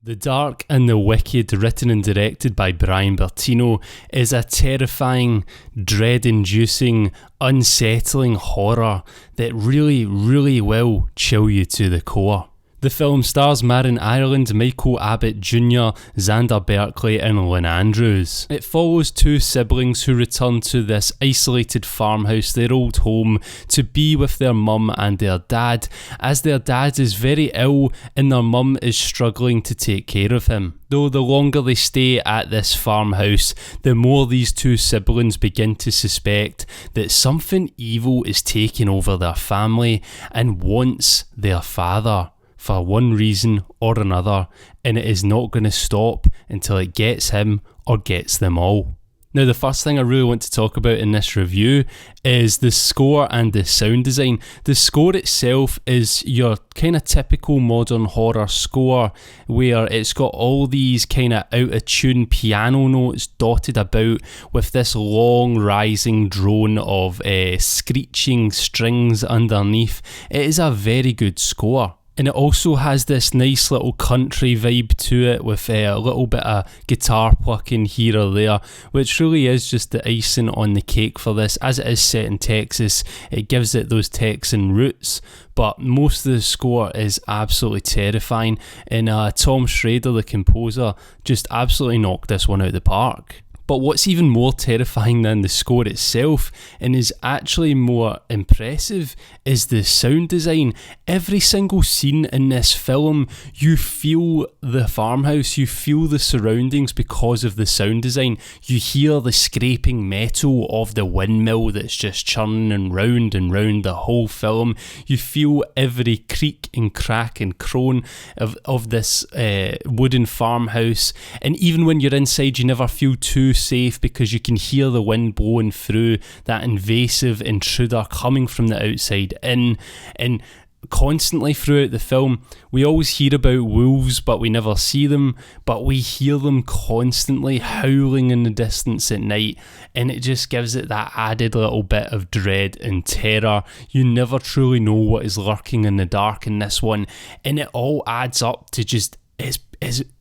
The Dark and the Wicked, written and directed by Bryan Bertino, is a terrifying, dread-inducing, unsettling horror that really will chill you to the core. The film stars Marin Ireland, Michael Abbott Jr., Xander Berkeley and Lynn Andrews. It follows two siblings who return to this isolated farmhouse, their old home, to be with their mum and their dad, as their dad is very ill and their mum is struggling to take care of him. Though the longer they stay at this farmhouse, the more these two siblings begin to suspect that something evil is taking over their family and wants their father, for one reason or another, and it is not going to stop until it gets him or gets them all. Now, the first thing I really want to talk about in this review is the score and the sound design. The score itself is your kind of typical modern horror score, where it's got all these kind of out of tune piano notes dotted about with this long rising drone of screeching strings underneath. It is a very good score. And it also has this nice little country vibe to it, with a little bit of guitar plucking here or there, which really is just the icing on the cake for this. As it is set in Texas, it gives it those Texan roots, but most of the score is absolutely terrifying, and Tom Schrader, the composer, just absolutely knocked this one out of the park. But what's even more terrifying than the score itself, and is actually more impressive, is the sound design. Every single scene in this film, you feel the farmhouse, you feel the surroundings because of the sound design. You hear the scraping metal of the windmill that's just churning and round the whole film. You feel every creak and crack and crone of this wooden farmhouse. And even when you're inside, you never feel too safe, because you can hear the wind blowing through, that invasive intruder coming from the outside in. And constantly throughout the film, we always hear about wolves, but we never see them, but we hear them constantly howling in the distance at night, and it just gives it that added little bit of dread and terror. You never truly know what is lurking in the dark in this one, and it all adds up to just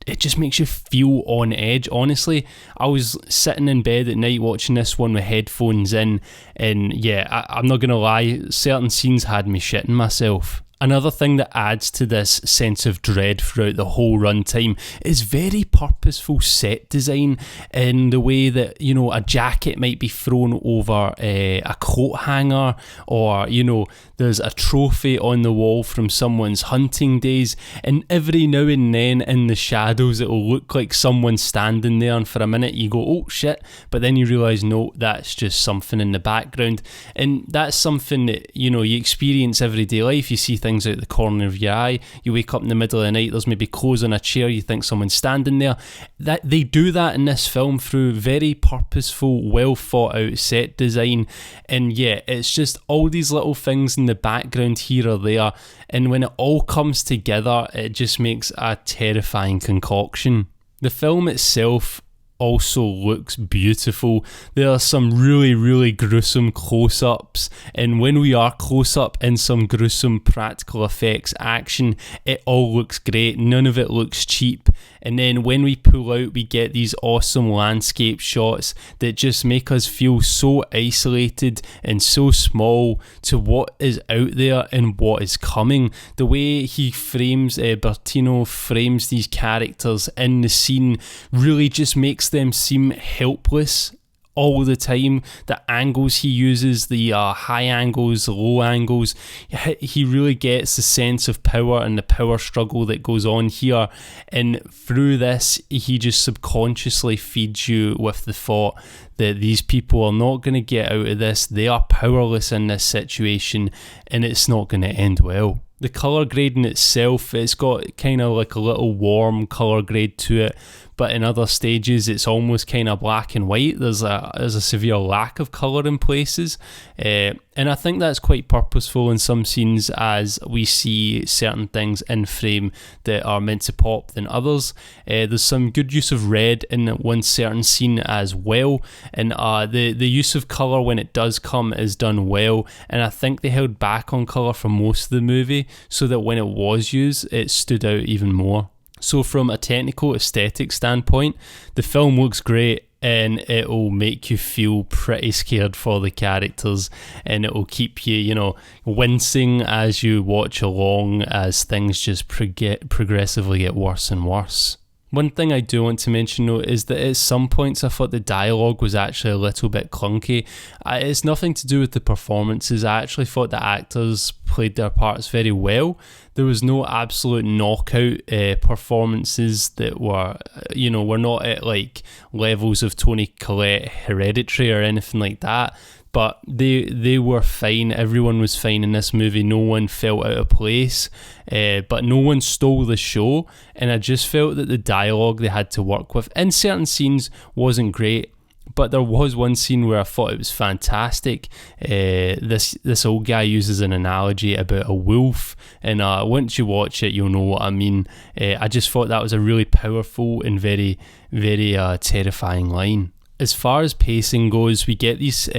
it just makes you feel on edge. Honestly, I was sitting in bed at night watching this one with headphones in, and yeah, I'm not gonna lie, certain scenes had me shitting myself. Another thing that adds to this sense of dread throughout the whole runtime is very purposeful set design, in the way that, you know, a jacket might be thrown over a coat hanger, or, you know, there's a trophy on the wall from someone's hunting days, and every now and then in the shadows it'll look like someone's standing there, and for a minute you go, oh shit, but then you realise, no, that's just something in the background. And that's something that, you know, you experience everyday life. You see things out the corner of your eye, you wake up in the middle of the night, there's maybe clothes on a chair, you think someone's standing there. That they do that in this film through very purposeful, well thought out set design. And yeah, it's just all these little things in the background here or there, and when it all comes together, it just makes a terrifying concoction. The film itself also looks beautiful. There are some really gruesome close-ups, and when we are close up in some gruesome practical effects action, it all looks great. None of it looks cheap. And then when we pull out, we get these awesome landscape shots that just make us feel so isolated and so small to what is out there and what is coming. The way he frames, Bertino frames these characters in the scene, really just makes them seem helpless all the time. The angles he uses, the high angles, the low angles, he really gets the sense of power and the power struggle that goes on here, and through this he just subconsciously feeds you with the thought that these people are not going to get out of this. They are powerless in this situation, and it's not going to end well. The colour grading itself, it's got kind of like a little warm colour grade to it, but in other stages it's almost kind of black and white. There's a severe lack of colour in places, and I think that's quite purposeful in some scenes, as we see certain things in frame that are meant to pop than others. There's some good use of red in one certain scene as well, and the use of colour when it does come is done well, and I think they held back on colour for most of the movie so that when it was used it stood out even more. So from a technical aesthetic standpoint, the film looks great, and it'll make you feel pretty scared for the characters, and it'll keep you, wincing as you watch along as things just progressively get worse and worse. One thing I do want to mention though is that at some points I thought the dialogue was actually a little bit clunky. It's nothing to do with the performances. I actually thought the actors played their parts very well. There was no absolute knockout performances that were not at like levels of Toni Collette Hereditary or anything like that. But they were fine. Everyone was fine in this movie. No one felt out of place, but no one stole the show. And I just felt that the dialogue they had to work with in certain scenes wasn't great. But there was one scene where I thought it was fantastic. This old guy uses an analogy about a wolf, and once you watch it, you'll know what I mean. I just thought that was a really powerful and very, very terrifying line. As far as pacing goes, we get these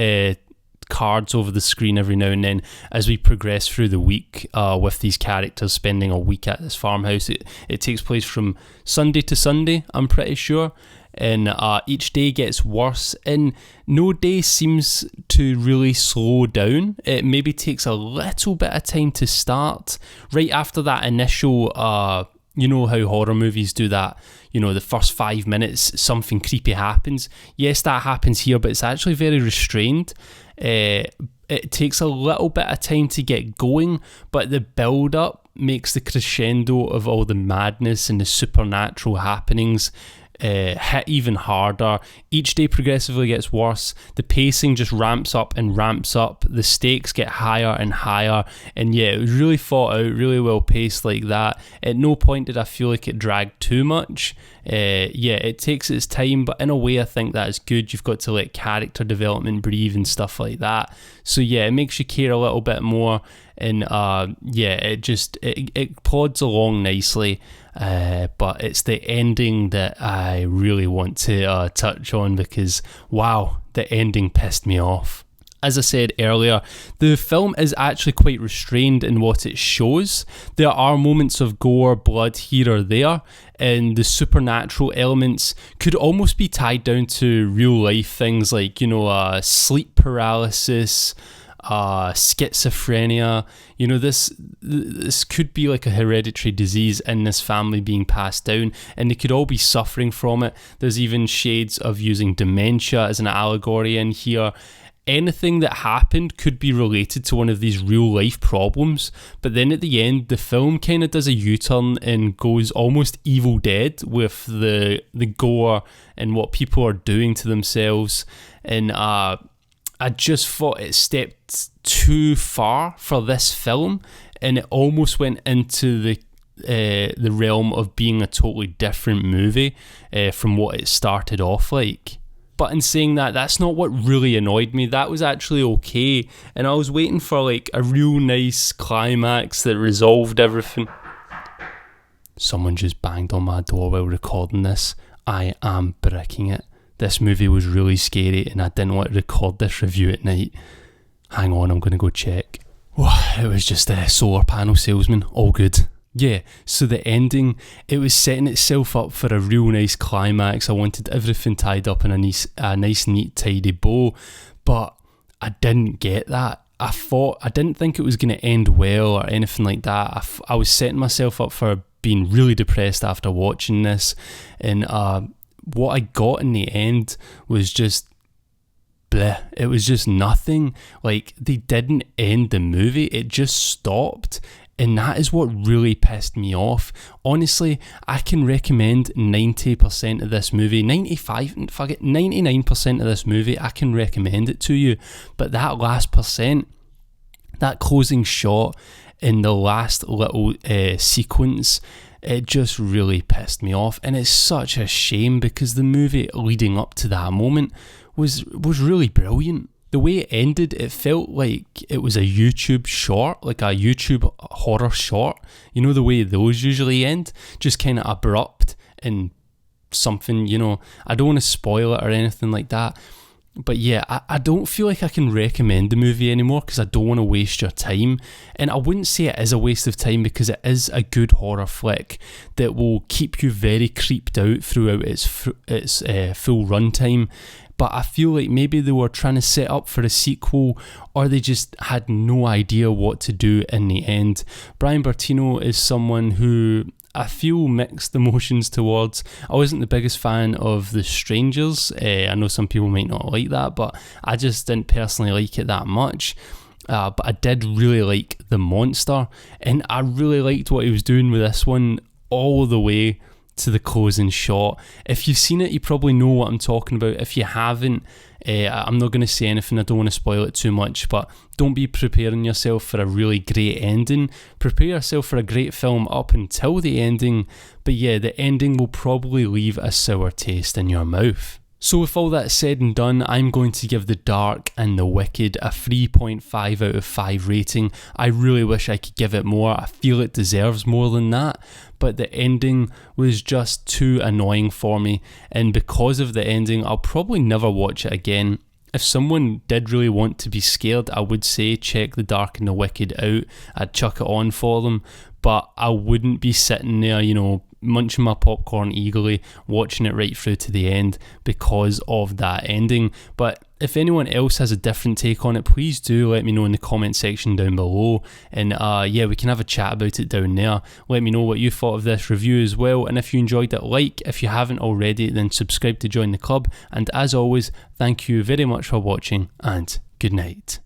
cards over the screen every now and then as we progress through the week with these characters spending a week at this farmhouse. It takes place from Sunday to Sunday, I'm pretty sure, and each day gets worse, and no day seems to really slow down. It maybe takes a little bit of time to start. Right after that initial you know how horror movies do that, the first 5 minutes something creepy happens. Yes, that happens here, but it's actually very restrained. It takes a little bit of time to get going, but the build up makes the crescendo of all the madness and the supernatural happenings hit even harder. Each day progressively gets worse. The pacing just ramps up and ramps up. The stakes get higher and higher, and yeah, it was really thought out, really well paced like that. At no point did I feel like it dragged too much. It takes its time, but in a way I think that is good. You've got to let character development breathe and stuff like that. So yeah, it makes you care a little bit more, and it plods along nicely. But it's the ending that I really want to touch on, because wow, the ending pissed me off. As I said earlier, the film is actually quite restrained in what it shows. There are moments of gore, blood here or there, and the supernatural elements could almost be tied down to real life things like, sleep paralysis, schizophrenia. This could be like a hereditary disease in this family being passed down, and they could all be suffering from it. There's even shades of using dementia as an allegory in here. Anything that happened could be related to one of these real life problems, but then at the end the film kind of does a U-turn and goes almost Evil Dead with the gore and what people are doing to themselves. And I just thought it stepped too far for this film, and it almost went into the realm of being a totally different movie from what it started off like. But in saying that, that's not what really annoyed me. That was actually okay, and I was waiting for like a real nice climax that resolved everything. Someone just banged on my door while recording this. I am bricking it. This movie was really scary, and I didn't want to record this review at night. Hang on, I'm going to go check. It was just a solar panel salesman. All good. Yeah, so the ending, it was setting itself up for a real nice climax. I wanted everything tied up in a nice, neat, tidy bow, but I didn't get that. I didn't think it was going to end well or anything like that. I was setting myself up for being really depressed after watching this, and what I got in the end was just bleh. It was just nothing. Like, they didn't end the movie, it just stopped. And that is what really pissed me off. Honestly, I can recommend 90% of this movie, 99% of this movie, I can recommend it to you. But that last percent, that closing shot in the last little sequence, it just really pissed me off. And it's such a shame, because the movie leading up to that moment was really brilliant. The way it ended, it felt like it was a YouTube short, like a YouTube horror short. You know the way those usually end? Just kind of abrupt and something, I don't want to spoil it or anything like that. But yeah, I don't feel like I can recommend the movie anymore because I don't want to waste your time. And I wouldn't say it is a waste of time because it is a good horror flick that will keep you very creeped out throughout its full runtime. But I feel like maybe they were trying to set up for a sequel, or they just had no idea what to do in the end. Bryan Bertino is someone who I feel mixed emotions towards. I wasn't the biggest fan of The Strangers. I know some people might not like that, but I just didn't personally like it that much. But I did really like The Monster, and I really liked what he was doing with this one all the way to the closing shot. If you've seen it, you probably know what I'm talking about. If you haven't, I'm not going to say anything, I don't want to spoil it too much, but don't be preparing yourself for a really great ending. Prepare yourself for a great film up until the ending, but yeah, the ending will probably leave a sour taste in your mouth. So with all that said and done, I'm going to give The Dark and The Wicked a 3.5 out of 5 rating. I really wish I could give it more. I feel it deserves more than that, but the ending was just too annoying for me, and because of the ending, I'll probably never watch it again. If someone did really want to be scared, I would say check The Dark and The Wicked out. I'd chuck it on for them, but I wouldn't be sitting there, munching my popcorn eagerly, watching it right through to the end because of that ending. But if anyone else has a different take on it, please do let me know in the comment section down below, and we can have a chat about it down there. Let me know what you thought of this review as well, and if you enjoyed it, if you haven't already, then subscribe to join the club. And as always, thank you very much for watching, and good night.